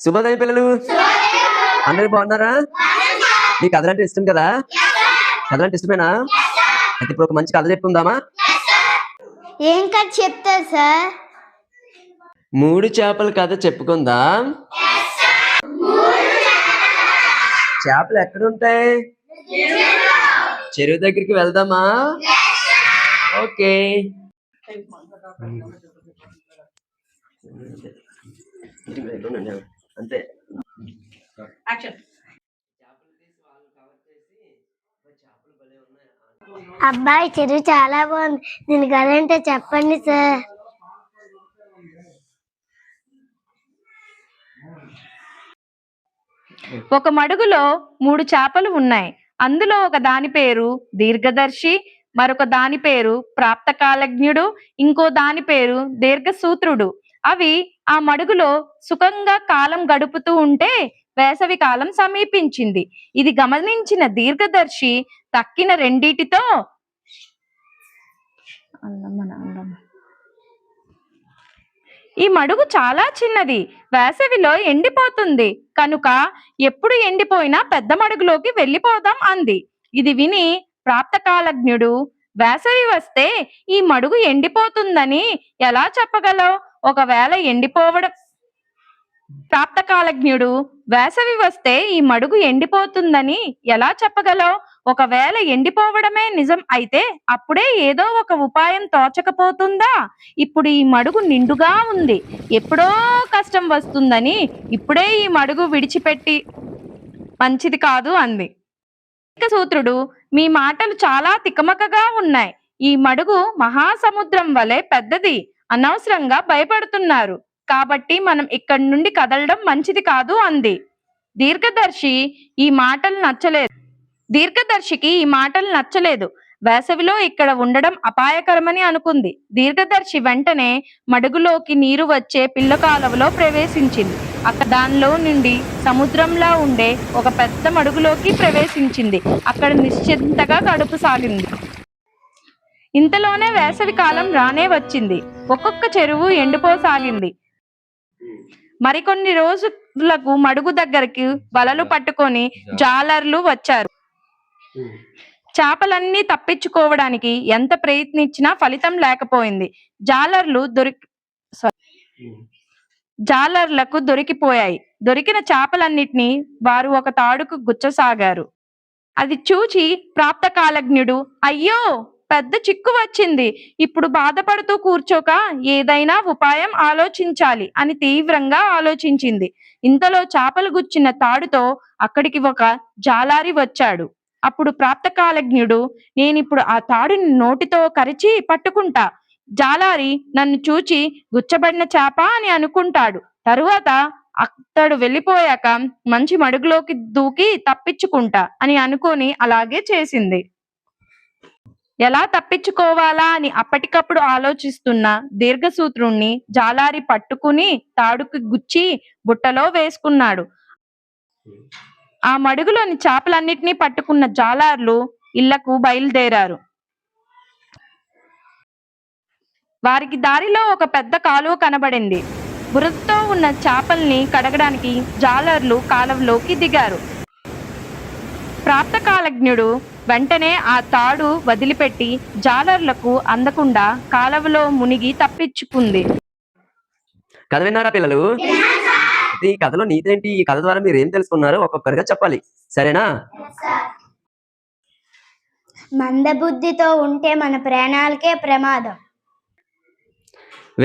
శుభోదయం పిల్లలు, అందరూ బాగున్నారా? మీ కథలంటే ఇష్టం కదా? కథలంటే ఇష్టమేనా? అయితే ఇప్పుడు ఒక మంచి కథ చెప్పుకుందామా? ఏం కథ చెప్తారు సార్? 3 చేపల కథ చెప్పుకుందాం. చేపలు ఎక్కడుంటాయి? చెరువు దగ్గరికి వెళ్దామా? ఓకే. అంతే. అబ్బాయి చెరువు చాలా బాగుంది, దీని కథ అంటే చెప్పండి సార్. ఒక మడుగులో 3 చేపలు ఉన్నాయి. అందులో ఒక దాని పేరు దీర్ఘదర్శి, మరొక దాని పేరు ప్రాప్తకాలజ్ఞుడు, ఇంకో దాని పేరు దీర్ఘసూత్రుడు. అవి ఆ మడుగులో సుఖంగా కాలం గడుపుతూ ఉంటే వేసవి కాలం సమీపించింది. ఇది గమనించిన దీర్ఘదర్శి తక్కిన రెండిటితో ఈ మడుగు చాలా చిన్నది, వేసవిలో ఎండిపోతుంది కనుక ఎప్పుడు ఎండిపోయినా పెద్ద మడుగులోకి వెళ్ళిపోదాం అంది. ఇది విని ప్రాప్తకాలజ్ఞుడు, వేసవి వస్తే ఈ మడుగు ఎండిపోతుందని ఎలా చెప్పగలవు? ఒకవేళ ఎండిపోవడం ప్రాప్తకాలజ్ఞుడు, వేసవి వస్తే ఈ మడుగు ఎండిపోతుందని ఎలా చెప్పగలవు? ఒకవేళ ఎండిపోవడమే నిజం అయితే అప్పుడే ఏదో ఒక ఉపాయం తోచకపోతుందా? ఇప్పుడు ఈ మడుగు నిండుగా ఉంది, ఎప్పుడో కష్టం వస్తుందని ఇప్పుడే ఈ మడుగు విడిచిపెట్టి మంచిది కాదు అంది. సూత్రుడు, మీ మాటలు చాలా తికమకగా ఉన్నాయి. ఈ మడుగు మహాసముద్రం వలె పెద్దది, అనవసరంగా భయపడుతున్నారు కాబట్టి మనం ఇక్కడి నుండి కదలడం మంచిది కాదు అంది. దీర్ఘదర్శికి ఈ మాటలు నచ్చలేదు. వేసవిలో ఇక్కడ ఉండడం అపాయకరమని అనుకుంది. దీర్ఘదర్శి వెంటనే మడుగులోకి నీరు వచ్చే పిల్ల కాలువలో ప్రవేశించింది. అక్కడ దానిలో నుండి సముద్రంలా ఉండే ఒక పెద్ద మడుగులోకి ప్రవేశించింది. అక్కడ నిశ్చింతగా గడుపుసాగింది. ఇంతలోనే వేసవి కాలం రానే వచ్చింది. ఒక్కొక్క చెరువు ఎండిపోసాగింది. మరికొన్ని రోజులకు మడుగు దగ్గరికి వలలు పట్టుకొని జాలర్లు వచ్చారు. చేపలన్నీ తప్పించుకోవడానికి ఎంత ప్రయత్నించినా ఫలితం లేకపోయింది. జాలర్లకు దొరికిపోయాయి. దొరికిన చేపలన్నిటినీ వారు ఒక తాడుకు గుచ్చసాగారు. అది చూచి ప్రాప్తకాలజ్ఞుడు, అయ్యో పెద్ద చిక్కు వచ్చింది, ఇప్పుడు బాధపడుతూ కూర్చోక ఏదైనా ఉపాయం ఆలోచించాలి అని తీవ్రంగా ఆలోచించింది. ఇంతలో చేపలు గుచ్చిన తాడుతో అక్కడికి ఒక జాలారి వచ్చాడు. అప్పుడు ప్రాప్తకాలజ్ఞుడు, నేనిప్పుడు ఆ తాడుని నోటితో కరిచి పట్టుకుంటా. జాలారి నన్ను చూచి గుచ్చబడిన చేప అని అనుకుంటాడు. తరువాత అతడు వెళ్ళిపోయాక మంచి మడుగులోకి దూకి తప్పించుకుంటా అని అనుకొని అలాగే చేసింది. ఎలా తప్పించుకోవాలా అని అప్పటికప్పుడు ఆలోచిస్తున్న దీర్ఘసూత్రుణ్ణి జాలారి పట్టుకుని తాడుకి గుచ్చి బుట్టలో వేసుకున్నాడు. ఆ మడుగులోని చేపలన్నిటినీ పట్టుకున్న జాలార్లు ఇళ్లకు బయలుదేరారు. వారికి దారిలో ఒక పెద్ద కాలువ కనబడింది. బురదతో ఉన్న చేపల్ని కడగడానికి జాలర్లు కాలువలోకి దిగారు. ప్రాప్తకాలజ్ఞుడు వెంటనే ఆ తాడు వదిలిపెట్టి జాలర్లకు అందకుండా కాలువలో మునిగి తప్పించుకుంది. కథ విన్నారా పిల్లలు? ఈ కథలో నీతి ఏంటి? ఈ కథ ద్వారా మీరు ఏం తెలుసుకున్నారో ఒక్కొక్కరిగా చెప్పాలి, సరేనా? మందబుద్ధితో ఉంటే మన ప్రాణాలకే ప్రమాదం.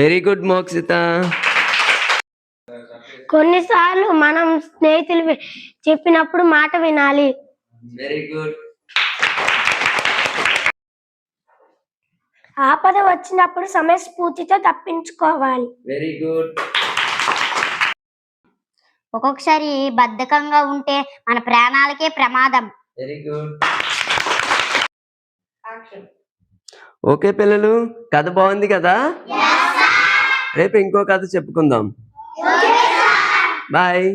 Very good Mokshita. కొన్నిసార్లు మనం స్నేహితులు చెప్పినప్పుడు మాట వినాలి. Very good. ఆపద వచ్చినప్పుడు సమయస్ఫూర్తితో తప్పించుకోవాలి. Very good. ఒక్కొక్కసారి బద్ధకంగా ఉంటే మన ప్రాణాలకే ప్రమాదం. Very good. ఓకే పిల్లలు, కథ బాగుంది కదా? రేపు ఇంకో కథ చెప్పుకుందాం. బాయ్.